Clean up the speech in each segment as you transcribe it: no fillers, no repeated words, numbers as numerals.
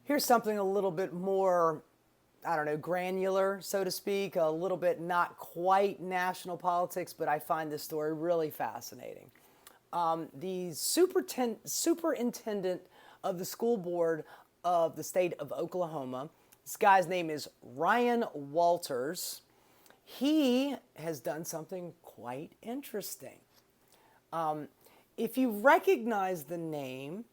Here's something a little bit more, I don't know, granular, so to speak, a little bit not quite national politics, but I find this story really fascinating. The superintendent of the school board of the state of Oklahoma, this guy's name is Ryan Walters. He has done something quite interesting. If you recognize the name,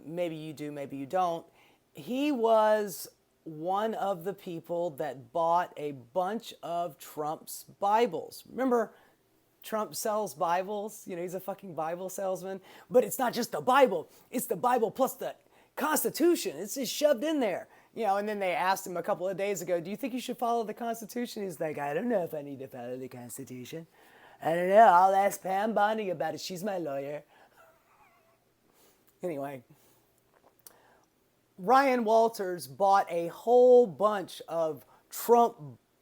maybe you do, maybe you don't, he was one of the people that bought a bunch of Trump's Bibles. Remember, Trump sells Bibles. You know, he's a fucking Bible salesman. But it's not just the Bible. It's the Bible plus the Constitution. It's just shoved in there. You know, and then they asked him a couple of days ago, do you think you should follow the Constitution? He's like, I don't know if I need to follow the Constitution. I don't know. I'll ask Pam Bondi about it. She's my lawyer. Anyway, Ryan Walters bought a whole bunch of Trump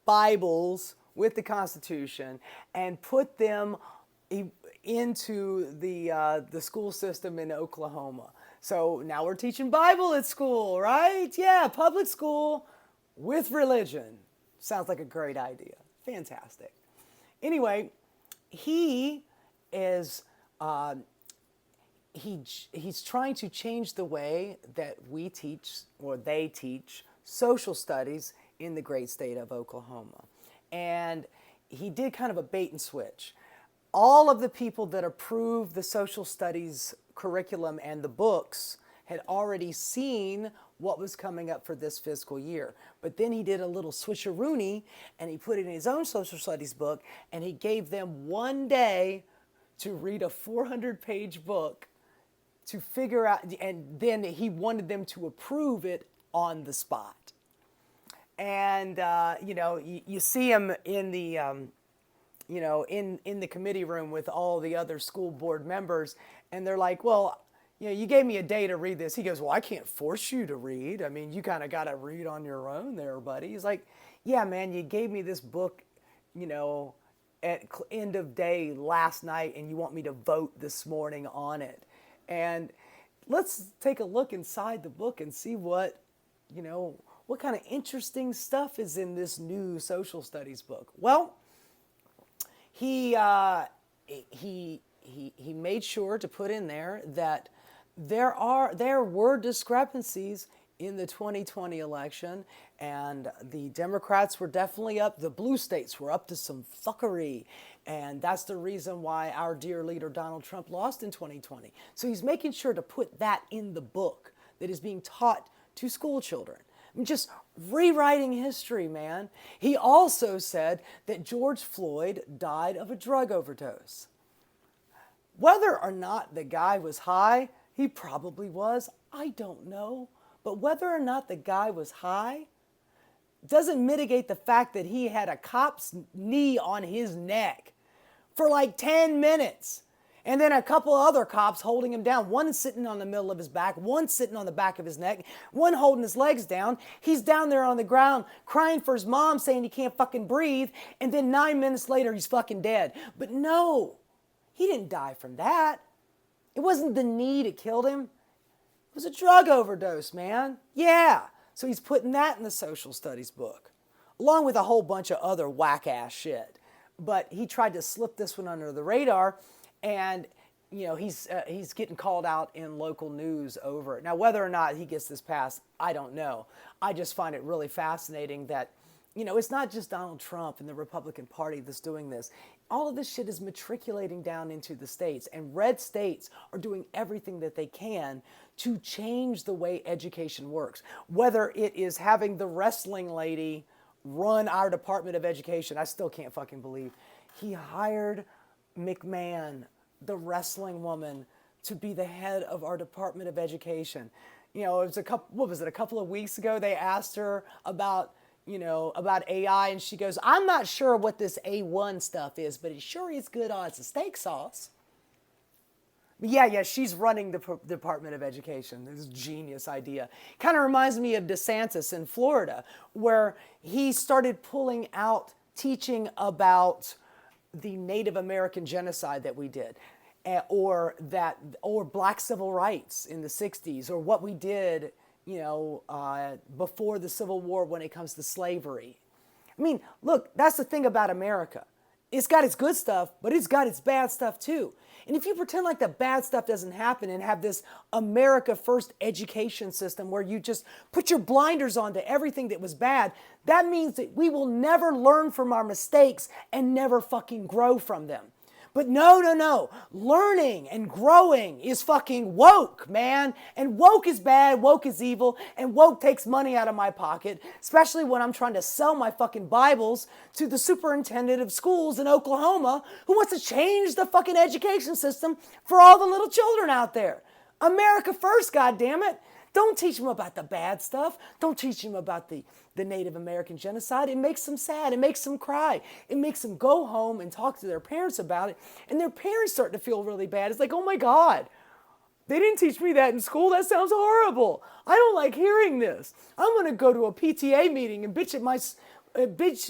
Bibles with the Constitution and put them into the school system in Oklahoma. So now we're teaching Bible at school, right? Yeah, public school with religion. Sounds like a great idea. Fantastic. Anyway, he is he's trying to change the way that we teach, or they teach, social studies in the great state of Oklahoma. And he did kind of a bait and switch. All of the people that approved the social studies curriculum and the books had already seen what was coming up for this fiscal year. But then he did a little switcheroony and he put it in his own social studies book, and he gave them one day to read a 400-page book to figure out, and then he wanted them to approve it on the spot. And, you see him in the, in the committee room with all the other school board members, and they're like, well, you gave me a day to read this. He goes, well, I can't force you to read. I mean, you kind of got to read on your own there, buddy. He's like, yeah, man, you gave me this book, at end of day last night, and you want me to vote this morning on it. And let's take a look inside the book and see what kind of interesting stuff is in this new social studies book. Well, he made sure to put in there that there were discrepancies in the 2020 election, and the Democrats were definitely up. The blue states were up to some fuckery, and that's the reason why our dear leader Donald Trump lost in 2020. So he's making sure to put that in the book that is being taught to school children. I mean, just rewriting history, man. He also said that George Floyd died of a drug overdose. Whether or not the guy was high, he probably was, I don't know. But whether or not the guy was high doesn't mitigate the fact that he had a cop's knee on his neck for like 10 minutes. And then a couple other cops holding him down. One sitting on the middle of his back, one sitting on the back of his neck, one holding his legs down. He's down there on the ground crying for his mom, saying he can't fucking breathe. And then 9 minutes later, he's fucking dead. But no, he didn't die from that. It wasn't the knee that killed him. It was a drug overdose, man. Yeah. So he's putting that in the social studies book, along with a whole bunch of other whack-ass shit. But he tried to slip this one under the radar, and he's getting called out in local news over it. Now, whether or not he gets this passed, I don't know. I just find it really fascinating that, it's not just Donald Trump and the Republican Party that's doing this. All of this shit is matriculating down into the states, and red states are doing everything that they can to change the way education works. Whether it is having the wrestling lady run our Department of Education, I still can't fucking believe he hired McMahon, the wrestling woman, to be the head of our Department of Education. It was a couple of weeks ago, they asked her about AI, and she goes, I'm not sure what this A1 stuff is, but it sure is good on a steak sauce. Yeah, she's running the Department of Education. This is a genius idea. Kind of reminds me of DeSantis in Florida, where he started pulling out teaching about the Native American genocide that we did, or black civil rights in the 60s, or what we did, before the Civil War when it comes to slavery. I mean, look, that's the thing about America. It's got its good stuff, but it's got its bad stuff too. And if you pretend like the bad stuff doesn't happen and have this America First education system where you just put your blinders on to everything that was bad, that means that we will never learn from our mistakes and never fucking grow from them. But no. Learning and growing is fucking woke, man. And woke is bad, woke is evil, and woke takes money out of my pocket, especially when I'm trying to sell my fucking Bibles to the superintendent of schools in Oklahoma who wants to change the fucking education system for all the little children out there. America first, goddammit. Don't teach them about the bad stuff. Don't teach them about the Native American genocide. It makes them sad. It makes them cry. It makes them go home and talk to their parents about it. And their parents start to feel really bad. It's like, oh my God, they didn't teach me that in school. That sounds horrible. I don't like hearing this. I'm going to go to a PTA meeting and bitch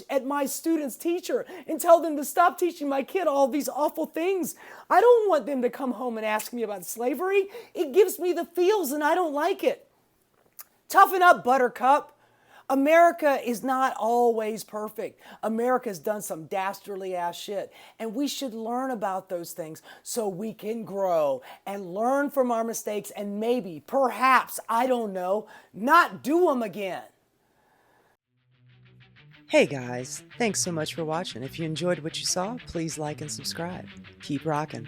at my student's teacher and tell them to stop teaching my kid all these awful things. I don't want them to come home and ask me about slavery. It gives me the feels and I don't like it. Toughen up, Buttercup. America is not always perfect. America's done some dastardly ass shit. And we should learn about those things so we can grow and learn from our mistakes and maybe, perhaps, I don't know, not do them again. Hey guys, thanks so much for watching. If you enjoyed what you saw, please like and subscribe. Keep rocking.